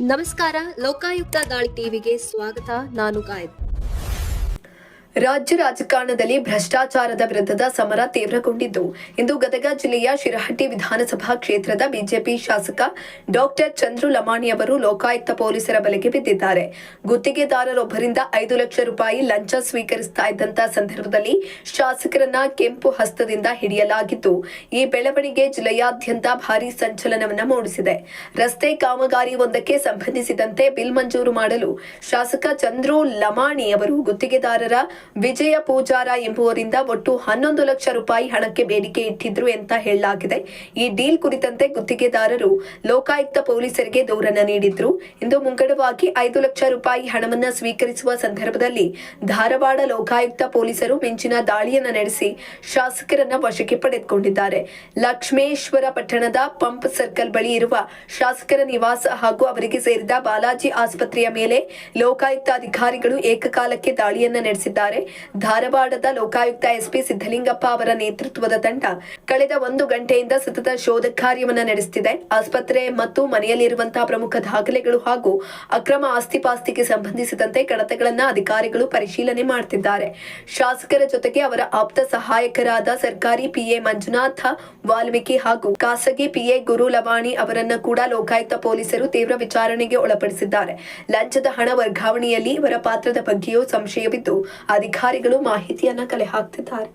ನಮಸ್ಕಾರ, ಲೋಕಾಯುಕ್ತ ದಾಳಿ ಟಿವಿಗೆ ಸ್ವಾಗತ. ನಾನು ಗಾಯತ್. ರಾಜ್ಯ ರಾಜಕಾರಣದಲ್ಲಿ ಭ್ರಷ್ಟಾಚಾರದ ವಿರುದ್ಧದ ಸಮರ ತೀವ್ರಗೊಂಡಿದ್ದು, ಇಂದು ಗದಗ ಜಿಲ್ಲೆಯ ಶಿರಹಟ್ಟಿ ವಿಧಾನಸಭಾ ಕ್ಷೇತ್ರದ ಬಿಜೆಪಿ ಶಾಸಕ ಡಾಕ್ಟರ್ ಚಂದ್ರು ಲಮಾಣಿ ಅವರು ಲೋಕಾಯುಕ್ತ ಪೊಲೀಸರ ಬಲೆಗೆ ಬಿದ್ದಿದ್ದಾರೆ. ಗುತ್ತಿಗೆದಾರರೊಬ್ಬರಿಂದ 5 ಲಕ್ಷ ರೂಪಾಯಿ ಲಂಚ ಸ್ವೀಕರಿಸ್ತಾ ಇದ್ದಂತ ಸಂದರ್ಭದಲ್ಲಿ ಶಾಸಕರನ್ನ ಕೆಂಪು ಹಸ್ತದಿಂದ ಹಿಡಿಯಲಾಗಿದ್ದು, ಈ ಬೆಳವಣಿಗೆ ಜಿಲ್ಲೆಯಾದ್ಯಂತ ಭಾರೀ ಸಂಚಲನವನ್ನ ಮೂಡಿಸಿದೆ. ರಸ್ತೆ ಕಾಮಗಾರಿ ಒಂದಕ್ಕೆ ಸಂಬಂಧಿಸಿದಂತೆ ಬಿಲ್ ಮಂಜೂರು ಮಾಡಲು ಶಾಸಕ ಚಂದ್ರು ಲಮಾಣಿ ಅವರು ಗುತ್ತಿಗೆದಾರರ ವಿಜಯ ಪೂಜಾರ ಎಂಬುವರಿಂದ ಒಟ್ಟು 11 ಲಕ್ಷ ರೂಪಾಯಿ ಹಣಕ್ಕೆ ಬೇಡಿಕೆ ಇಟ್ಟಿದ್ರು ಅಂತ ಹೇಳಲಾಗಿದೆ. ಈ ಡೀಲ್ ಕುರಿತಂತೆ ಗುತ್ತಿಗೆದಾರರು ಲೋಕಾಯುಕ್ತ ಪೊಲೀಸರಿಗೆ ದೂರನ್ನ ನೀಡಿದ್ರು. ಇಂದು ಮುಂಗಡವಾಗಿ 5 ಲಕ್ಷ ರೂಪಾಯಿ ಹಣವನ್ನ ಸ್ವೀಕರಿಸುವ ಸಂದರ್ಭದಲ್ಲಿ ಧಾರವಾಡ ಲೋಕಾಯುಕ್ತ ಪೊಲೀಸರು ಮಿಂಚಿನ ದಾಳಿಯನ್ನ ನಡೆಸಿ ಶಾಸಕರನ್ನ ವಶಕ್ಕೆ ಪಡೆದುಕೊಂಡಿದ್ದಾರೆ. ಲಕ್ಷ್ಮೇಶ್ವರ ಪಟ್ಟಣದ ಪಂಪ್ ಸರ್ಕಲ್ ಬಳಿ ಇರುವ ಶಾಸಕರ ನಿವಾಸ ಹಾಗೂ ಅವರಿಗೆ ಸೇರಿದ ಬಾಲಾಜಿ ಆಸ್ಪತ್ರೆಯ ಮೇಲೆ ಲೋಕಾಯುಕ್ತ ಅಧಿಕಾರಿಗಳು ಏಕಕಾಲಕ್ಕೆ ದಾಳಿಯನ್ನ ನಡೆಸಿದ್ದಾರೆ. ಧಾರವಾಡದ ಲೋಕಾಯುಕ್ತ ಎಸ್ಪಿ ಸಿದ್ದಲಿಂಗಪ್ಪ ಅವರ ನೇತೃತ್ವದ ತಂಡ ಕಳೆದ 1 ಗಂಟೆಯಿಂದ ಸತತ ಶೋಧ ಕಾರ್ಯವನ್ನ ನಡೆಸುತ್ತಿದೆ. ಆಸ್ಪತ್ರೆ ಮತ್ತು ಮನೆಯಲ್ಲಿರುವಂತಹ ಪ್ರಮುಖ ದಾಖಲೆಗಳು ಹಾಗೂ ಅಕ್ರಮ ಆಸ್ತಿಪಾಸ್ತಿಗೆ ಸಂಬಂಧಿಸಿದಂತೆ ಕಡತಗಳನ್ನ ಅಧಿಕಾರಿಗಳು ಪರಿಶೀಲನೆ ಮಾಡುತ್ತಿದ್ದಾರೆ. ಶಾಸಕರ ಜೊತೆಗೆ ಅವರ ಆಪ್ತ ಸಹಾಯಕರಾದ ಸರ್ಕಾರಿ ಪಿಎ ಮಂಜುನಾಥ ವಾಲ್ಮೀಕಿ ಹಾಗೂ ಖಾಸಗಿ ಪಿಎ ಗುರು ಲವಾಣಿ ಅವರನ್ನ ಕೂಡ ಲೋಕಾಯುಕ್ತ ಪೊಲೀಸರು ತೀವ್ರ ವಿಚಾರಣೆಗೆ ಒಳಪಡಿಸಿದ್ದಾರೆ. ಲಂಚದ ಹಣ ವರ್ಗಾವಣೆಯಲ್ಲಿ ಇವರ ಪಾತ್ರದ ಬಗ್ಗೆಯೂ ಸಂಶಯವಿದ್ದು, ಅಧಿಕಾರಿಗಳು ಮಾಹಿತಿಯನ್ನ ಕಲೆ ಹಾಕ್ತಿದ್ದಾರೆ.